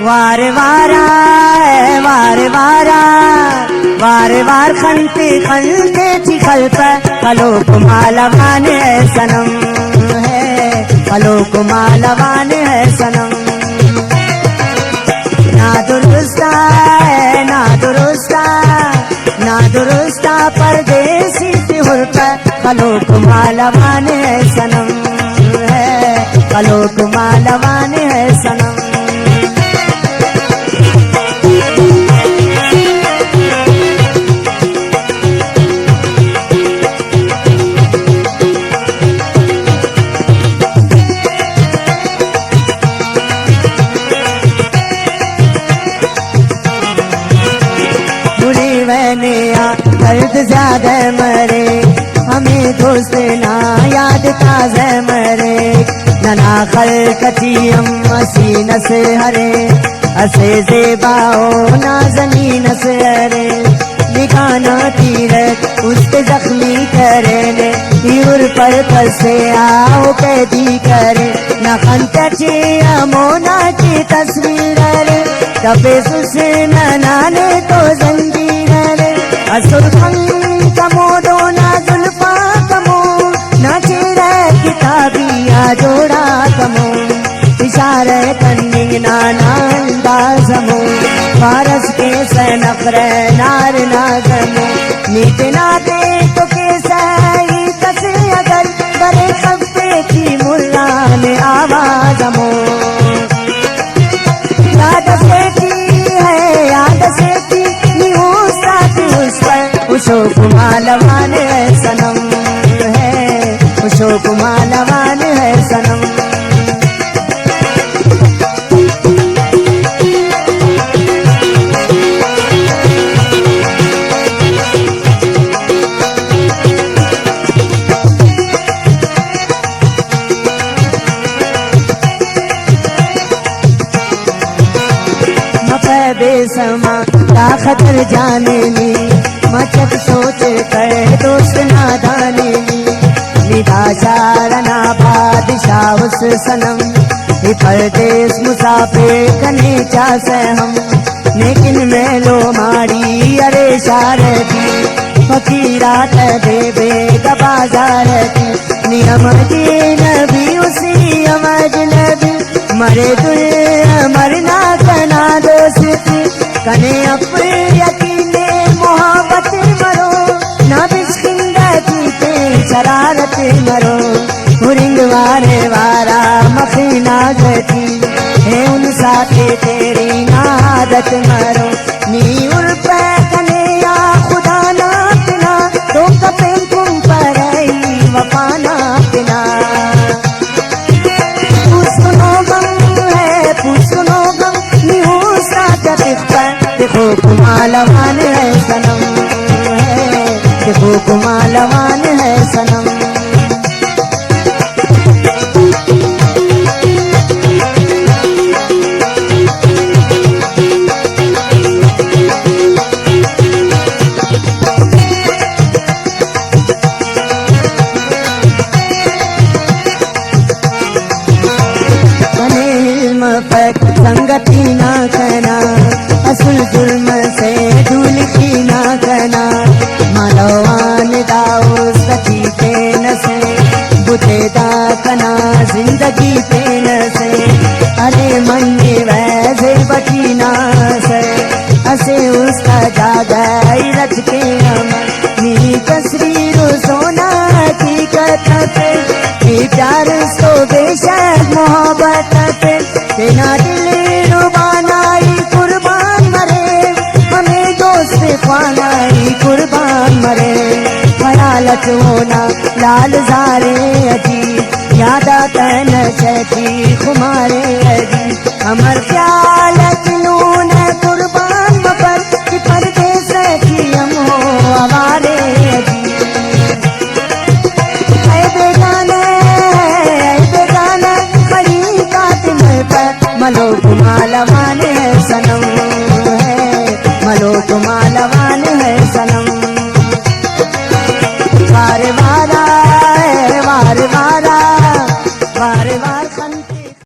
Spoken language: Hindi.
वारे वारा वारे वारा वारे वार खनते खनते चिखल पर फलो को मालवान है सनम है, फलो को मालवान है सनम। ना दुरुस्ता है ना दुरुस्ता, ना दुरुस्ता परदेसी तिहुर पर फलो को मालवान है सनम है, फलो को मालवान है सनम। दर्द ज्यादा मरे हमें दोस्त ना याद ताज़ा मरे, नना खल कचियम मसीन से हरे असे जेबाओ नाज़नीन से हरे। निकाना तीरक उसके जख्मी करे ने यूर पर फंसे आओ कैदी करे, नखन कचिया मोना की तस्वीर रे तबे सुसे नाने तो जंजीर रे। असुर कमो दो ना जुल्फा कमो ना चेहरा किताबिया जोड़ा कमो, इशारे कन्नी नाना अंदाजमो फारस के सनफर नार नागमो। नीत ना दे तो कैसाई कसे अगर बड़े खब्बे की मुल्ला ने आवाजमो। याद से की है याद से की उशोक मालवान है सनम है, उशोक मालवान है सनम। बेसमा का खतर जाने ली मचक सोच कर दोस्त नादाने ली, निदाशारना बादशाह उस सनम परदेश मुसाफिर कने चासे हम। लेकिन मैं लो मारी अरे शारदी फकीरा देवे बाजार की नियम की नबी उसी अमज नबी मरे दुल मरना कना दोस्ती कने अपने यकीने मोहब्बत मरो ना बिस्किंदा जीते शरारत मरो। हुरिंग वारे वारा मखीना गती है उन साथे तेरी नादत मरो। नी उर पे कने या खुदा ना पिना तो कपे तुम पर वफाना पिना। पुसनो गम है पुसनो गम निहुसा देखो कुमालवान है सनम है, देखो कुमालवान है सनम। संगति ना करना असल जुल्म से धूल की ना करना, मालवान दाओ सची पे न से बुतेदा कना जिंदगी पे न से। अरे मन वैसे बची ना से असे उसका जागाई रच के अमर नी तस्वीर सोना की कथते प्यार सो बेशक मोहब्बत पे तेना दिल रुबानाई कुर्बान मरे हमें दोस्त ख्वानाई कुर्बान मरे। खयालत होना लाल जारे अजी यादा तन चती खुमारे अजी अमर